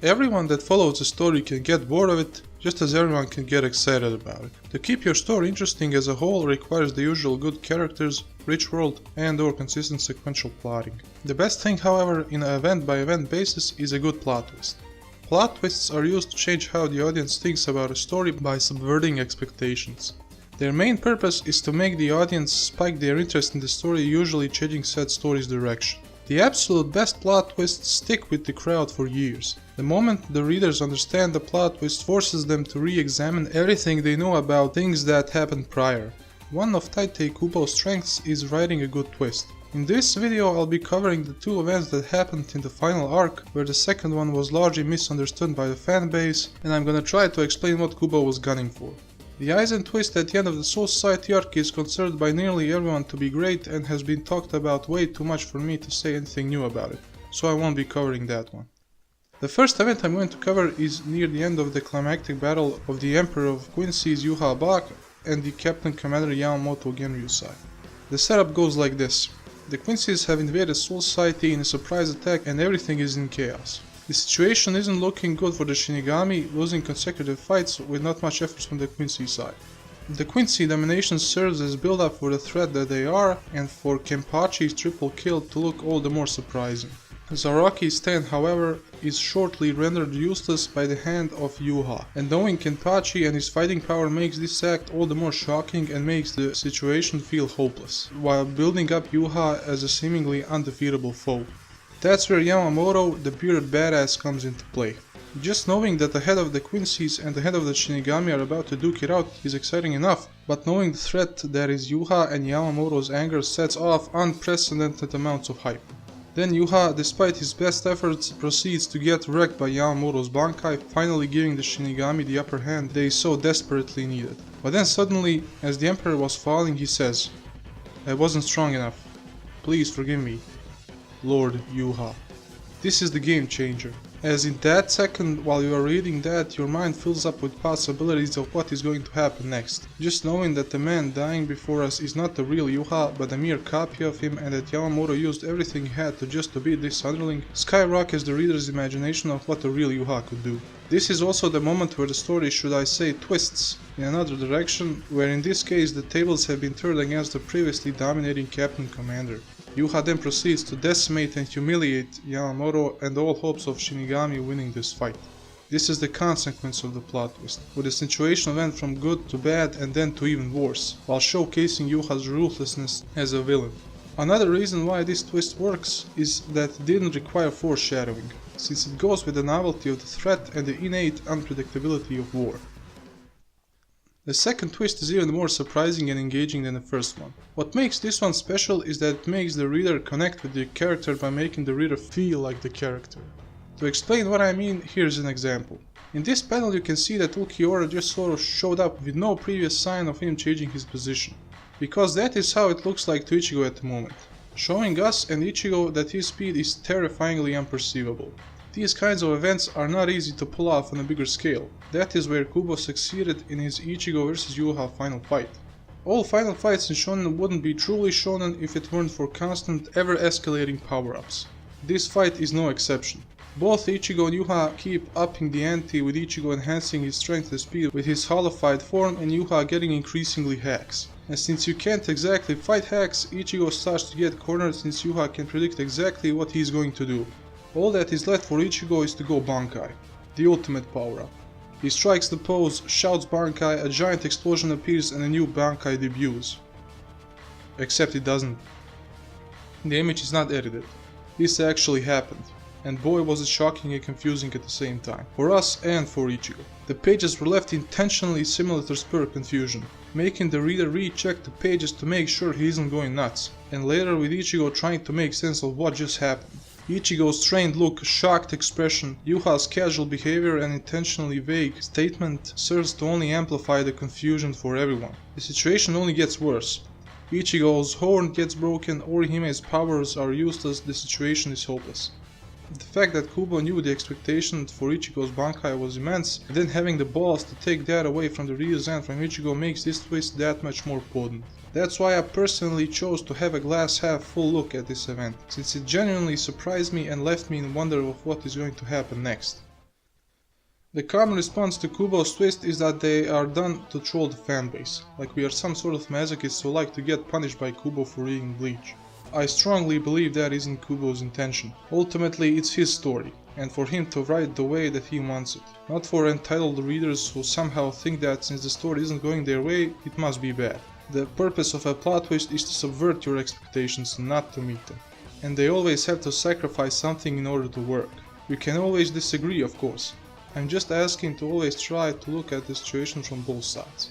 Everyone that follows the story can get bored of it, just as everyone can get excited about it. To keep your story interesting as a whole requires the usual good characters, rich world, and or consistent sequential plotting. The best thing, however, in an event-by-event basis is a good plot twist. Plot twists are used to change how the audience thinks about a story by subverting expectations. Their main purpose is to make the audience spike their interest in the story, usually changing said story's direction. The absolute best plot twists stick with the crowd for years. The moment the readers understand the plot twist forces them to re-examine everything they know about things that happened prior. One of Tite Kubo's strengths is writing a good twist. In this video I'll be covering the two events that happened in the final arc, where the second one was largely misunderstood by the fanbase, and I'm gonna try to explain what Kubo was gunning for. The Aizen twist at the end of the Soul Society arc is considered by nearly everyone to be great and has been talked about way too much for me to say anything new about it, so I won't be covering that one. The first event I'm going to cover is near the end of the climactic battle of the Emperor of Quincy's Yuha Bak and the Captain Commander Yamamoto Genryusai. The setup goes like this. The Quincy's have invaded Soul Society in a surprise attack and everything is in chaos. The situation isn't looking good for the Shinigami, losing consecutive fights with not much effort from the Quincy side. The Quincy domination serves as build-up for the threat that they are, and for Kenpachi's triple kill to look all the more surprising. Zaraki's stand, however, is shortly rendered useless by the hand of Yuha, and knowing Kenpachi and his fighting power makes this act all the more shocking and makes the situation feel hopeless, while building up Yuha as a seemingly undefeatable foe. That's where Yamamoto, the bearded badass, comes into play. Just knowing that the head of the Quincy's and the head of the Shinigami are about to duke it out is exciting enough, but knowing the threat that is Yuha and Yamamoto's anger sets off unprecedented amounts of hype. Then Yuha, despite his best efforts, proceeds to get wrecked by Yamamoto's Bankai, finally giving the Shinigami the upper hand they so desperately needed. But then suddenly, as the Emperor was falling, he says, "I wasn't strong enough. Please forgive me, Lord Yuha." This is the game changer, as in that second while you are reading that, your mind fills up with possibilities of what is going to happen next. Just knowing that the man dying before us is not the real Yuha but a mere copy of him, and that Yamamoto used everything he had to beat this underling, skyrockets the reader's imagination of what the real Yuha could do. This is also the moment where the story, should I say, twists in another direction, where in this case the tables have been turned against the previously dominating Captain Commander. Yuha then proceeds to decimate and humiliate Yamamoto and all hopes of Shinigami winning this fight. This is the consequence of the plot twist, where the situation went from good to bad and then to even worse, while showcasing Yuha's ruthlessness as a villain. Another reason why this twist works is that it didn't require foreshadowing, since it goes with the novelty of the threat and the innate unpredictability of war. The second twist is even more surprising and engaging than the first one. What makes this one special is that it makes the reader connect with the character by making the reader feel like the character. To explain what I mean, here's an example. In this panel you can see that Ulquiorra just sort of showed up with no previous sign of him changing his position, because that is how it looks like to Ichigo at the moment, showing us and Ichigo that his speed is terrifyingly unperceivable. These kinds of events are not easy to pull off on a bigger scale. That is where Kubo succeeded in his Ichigo vs Yuha final fight. All final fights in shonen wouldn't be truly shonen if it weren't for constant, ever-escalating power-ups. This fight is no exception. Both Ichigo and Yuha keep upping the ante, with Ichigo enhancing his strength and speed with his holified form and Yuha getting increasingly hacks. And since you can't exactly fight hacks, Ichigo starts to get cornered since Yuha can predict exactly what he is going to do. All that is left for Ichigo is to go Bankai, the ultimate power-up. He strikes the pose, shouts Bankai, a giant explosion appears and a new Bankai debuts. Except it doesn't. The image is not edited. This actually happened, and boy was it shocking and confusing at the same time, for us and for Ichigo. The pages were left intentionally similar to spur confusion, making the reader recheck the pages to make sure he isn't going nuts, and later with Ichigo trying to make sense of what just happened. Ichigo's strained look, shocked expression, Yuha's casual behavior and intentionally vague statement serves to only amplify the confusion for everyone. The situation only gets worse. Ichigo's horn gets broken, Orihime's powers are useless, the situation is hopeless. The fact that Kubo knew the expectation for Ichigo's Bankai was immense, and then having the balls to take that away from the reader's end from Ichigo makes this twist that much more potent. That's why I personally chose to have a glass half full look at this event, since it genuinely surprised me and left me in wonder of what is going to happen next. The common response to Kubo's twist is that they are done to troll the fanbase, like we are some sort of masochists who like to get punished by Kubo for reading Bleach. I strongly believe that isn't Kubo's intention. Ultimately, it's his story, and for him to write the way that he wants it, not for entitled readers who somehow think that since the story isn't going their way, it must be bad. The purpose of a plot twist is to subvert your expectations, not to meet them. And they always have to sacrifice something in order to work. We can always disagree, of course. I'm just asking to always try to look at the situation from both sides.